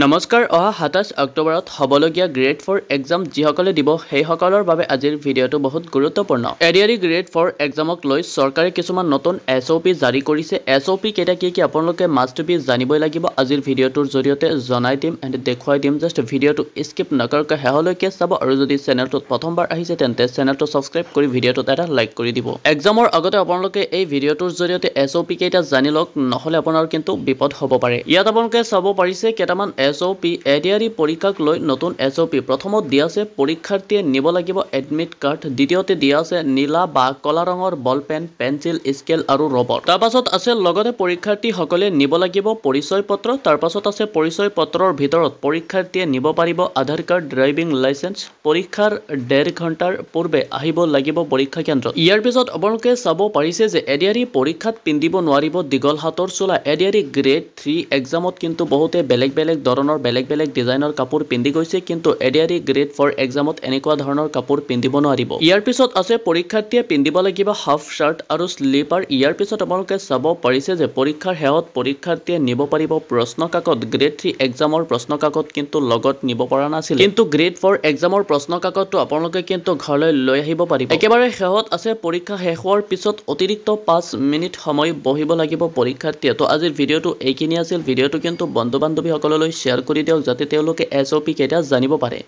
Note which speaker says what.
Speaker 1: নমস্কাৰ অহা ২৭ অক্টোবৰত হ'বলগীয়া গ্ৰেড 4 এক্সাম যিসকলে দিব সেইসকলৰ বাবে আজিৰ ভিডিঅ'টো বহুত গুৰুত্বপূৰ্ণ। এডিআৰই গ্ৰেড 4 এক্সামক লৈ চৰকাৰে কিছুমান নতুন SOP জাৰি কৰিছে। SOP কেইটা কি আপোনালোকে মাষ্ট বি জানিবই লাগিব। আজিৰ ভিডিঅ'টোৰ জৰিয়তে জনাই দিম এণ্ড দেখুৱাই দিম। জাষ্ট ভিডিঅ'টো স্কিপ নকৰাকৈ শেষলৈকে চাব আৰু যদি চেনেলটোত প্ৰথমবাৰ আহিছে তেন্তে চেনেলটো ছাবস্ক্ৰাইব কৰি ভিডিঅ'টোত এটা লাইক কৰি দিব। এক্সামৰ আগতে আপোনালোকে এই ভিডিঅ'টোৰ জৰিয়তে SOP কেইটা জানি লওক, নহ'লে আপোনাৰ কিন্তু বিপদ হ'ব পাৰে। ইয়াত আপোনালোকে চাব পাৰিছে কেইটামান SOP এডিআৰই পৰীক্ষাক লৈ নতুন SOP। প্ৰথমত দিয়া আছে পৰীক্ষাৰ্থীয়ে নিব লাগিব এডমিট কাৰ্ড। দ্বিতীয়তে দিয়া আছে নীলা বা কলা ৰঙৰ বল পেন, পেঞ্চিল, স্কেল আৰু ৰবৰ। তাৰপাছত আছে লগতে পৰীক্ষাৰ্থীসকলে নিব লাগিব পৰিচয় পত্ৰ। তাৰপাছত আছে পৰিচয় পত্ৰৰ ভিতৰত পৰীক্ষাৰ্থীয়ে নিব পাৰিব আধাৰ কাৰ্ড, ড্ৰাইভিং লাইচেন্স। পৰীক্ষাৰ 1.5 ঘণ্টাৰ পূৰ্বে আহিব লাগিব পৰীক্ষা কেন্দ্ৰত। ইয়াৰ পিছত আপোনালোকে চাব পাৰিছে যে এডিআৰই পৰীক্ষাত পিন্ধিব নোৱাৰিব দীঘল হাতৰ চোলা। এডিআৰই গ্ৰেড 3 এক্সামত কিন্তু বহুতে বেলেগ ধৰণৰ বেলেগ ডিজাইনৰ কাপোৰ পিন্ধি গৈছে, কিন্তু এডিআৰই গ্ৰেড 4 এক্সামত এনেকুৱা ধৰণৰ কাপোৰ পিন্ধিব নোৱাৰিব। ইয়াৰ পিছত আছে পৰীক্ষাৰ্থীয়ে পিন্ধিব লাগিব হাফ চাৰ্ট আৰু স্লিপাৰ। ইয়াৰ পিছত আপোনালোকে চাব পাৰিছে যে পৰীক্ষাৰ শেষত পৰীক্ষাৰ্থীয়ে নিব পাৰিব প্ৰশ্ন কাকত। গ্ৰেড 3 এক্সামৰ প্ৰশ্ন কাকত কিন্তু লগত নিব পৰা নাছিল, কিন্তু গ্ৰেড 4 এক্সামৰ প্ৰশ্ন কাকতটো আপোনালোকে কিন্তু ঘৰলৈ লৈ আহিব পাৰিব। একেবাৰে শেষত আছে পৰীক্ষা শেষ হোৱাৰ পিছত অতিৰিক্ত 5 মিনিট সময় বহিব লাগিব পৰীক্ষাৰ্থীয়ে। তো আজিৰ ভিডিঅ'টো এইখিনি আছিল। ভিডিঅ'টো কিন্তু বন্ধু বান্ধৱীসকললৈ শ্বেয়াৰ কৰি দিয়ক যাতে তেওঁলোকে SOP কেইটা জানিব পাৰে।